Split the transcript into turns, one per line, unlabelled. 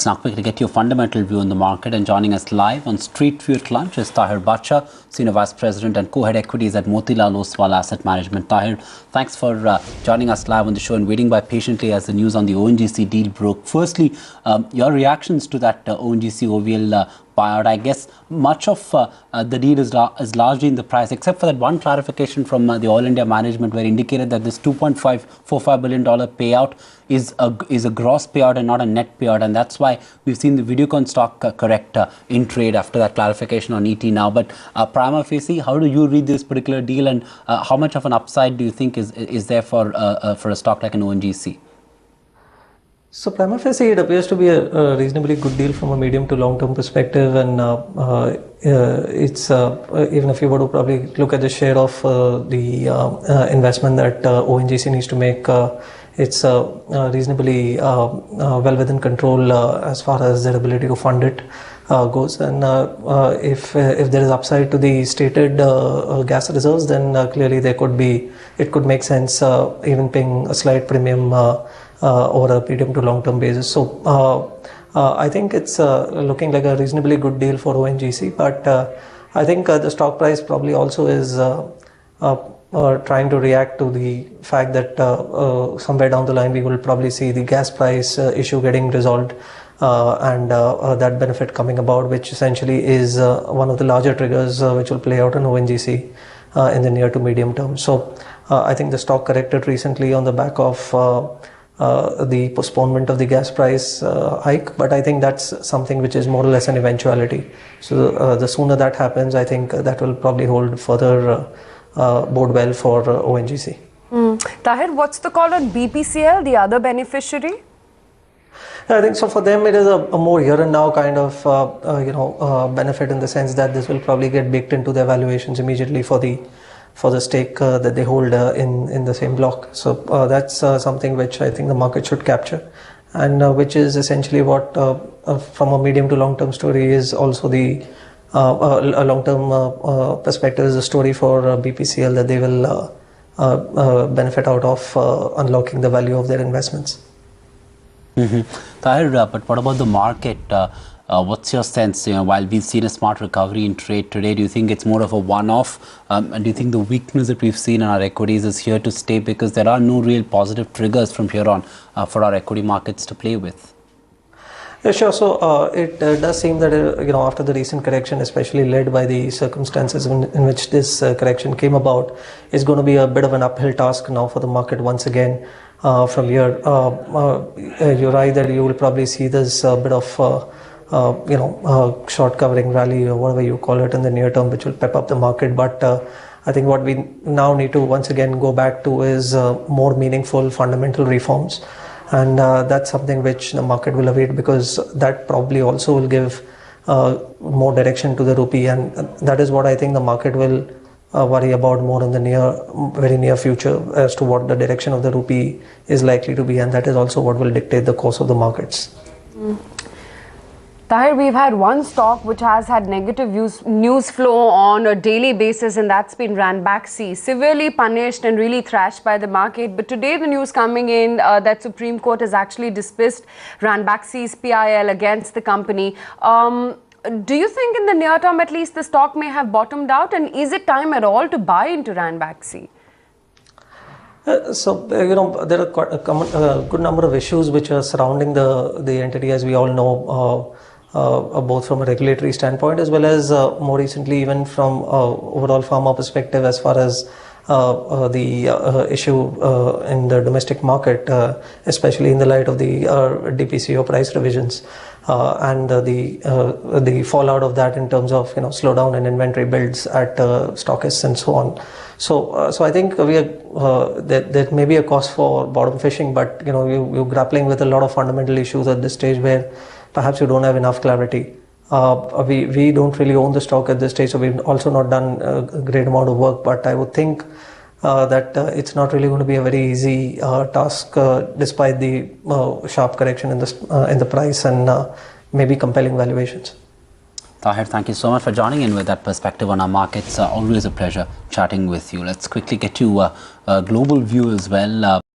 Let's now quickly get your fundamental view on the market. And joining us live on Street View at lunch is Taher Badshah, Senior Vice President and Co-Head Equities at Motilal Oswal Asset Management. Taher, thanks for joining us live on the show and waiting by patiently as the news on the ONGC deal broke. Firstly, your reactions to that ONGC OVL buyout. I guess much of the deal is largely in the price, except for that one clarification from the Oil India management where indicated that this $2.545 billion payout is a gross payout and not a net payout, and that's why we've seen the Videocon stock correct in trade after that clarification on ET now. But prima facie, how do you read this particular deal, and how much of an upside do you think is there for a stock like an ONGC?
So prima facie, it appears to be a reasonably good deal from a medium to long-term perspective, and it's even if you were to probably look at the share of the investment that ONGC needs to make, it's reasonably well within control as far as their ability to fund it goes. And if there is upside to the stated gas reserves, then clearly it could make sense even paying a slight premium over a medium to long-term basis. So I think it's looking like a reasonably good deal for ONGC, but I think the stock price probably also is trying to react to the fact that somewhere down the line we will probably see the gas price issue getting resolved and that benefit coming about, which essentially is one of the larger triggers which will play out in ONGC in the near to medium term. So I think the stock corrected recently on the back of the postponement of the gas price hike, but I think that's something which is more or less an eventuality. So the sooner that happens, I think that will probably hold further bode well for ONGC.
Taher, what's the call on BPCL, the other beneficiary?
I think so for them it is a more here and now kind of benefit, in the sense that this will probably get baked into their valuations immediately for the stake that they hold in the same block. So that's something which I think the market should capture, and which is essentially what from a medium to long term story is also the a long term perspective is a story for BPCL, that they will benefit out of unlocking the value of their investments.
Taher, but what about the market? What's your sense? While we've seen a smart recovery in trade today, do you think it's more of a one-off? And do you think the weakness that we've seen in our equities is here to stay, because there are no real positive triggers from here on for our equity markets to play with?
Yeah, sure. So it does seem that after the recent correction, especially led by the circumstances in which this correction came about, is going to be a bit of an uphill task now for the market once again. From here, you're right that you will probably see this bit of short covering rally or whatever you call it in the near term, which will pep up the market. But I think what we now need to once again go back to is more meaningful fundamental reforms. And that's something which the market will await, because that probably also will give more direction to the rupee, and that is what I think the market will worry about more in the very near future, as to what the direction of the rupee is likely to be, and that is also what will dictate the course of the markets.
Taher, we've had one stock which has had negative news flow on a daily basis, and that's been Ranbaxy, severely punished and really thrashed by the market. But today the news coming in that Supreme Court has actually dismissed Ranbaxy's PIL against the company. Do you think in the near term at least the stock may have bottomed out, and is it time at all to buy into Ranbaxy?
So there are quite a good number of issues which are surrounding the entity, as we all know, both from a regulatory standpoint as well as more recently even from overall pharma perspective, as far as the issue in the domestic market, especially in the light of the DPCO price revisions and the fallout of that in terms of slowdown in inventory builds at stockists and so on. So I think there may be a cause for bottom fishing, but you're grappling with a lot of fundamental issues at this stage where perhaps you don't have enough clarity. We don't really own the stock at this stage, so we've also not done a great amount of work, but I would think that it's not really going to be a very easy task, despite the sharp correction in the price and maybe compelling valuations.
Taher, thank you so much for joining in with that perspective on our markets. Always a pleasure chatting with you. Let's quickly get to a global view as well.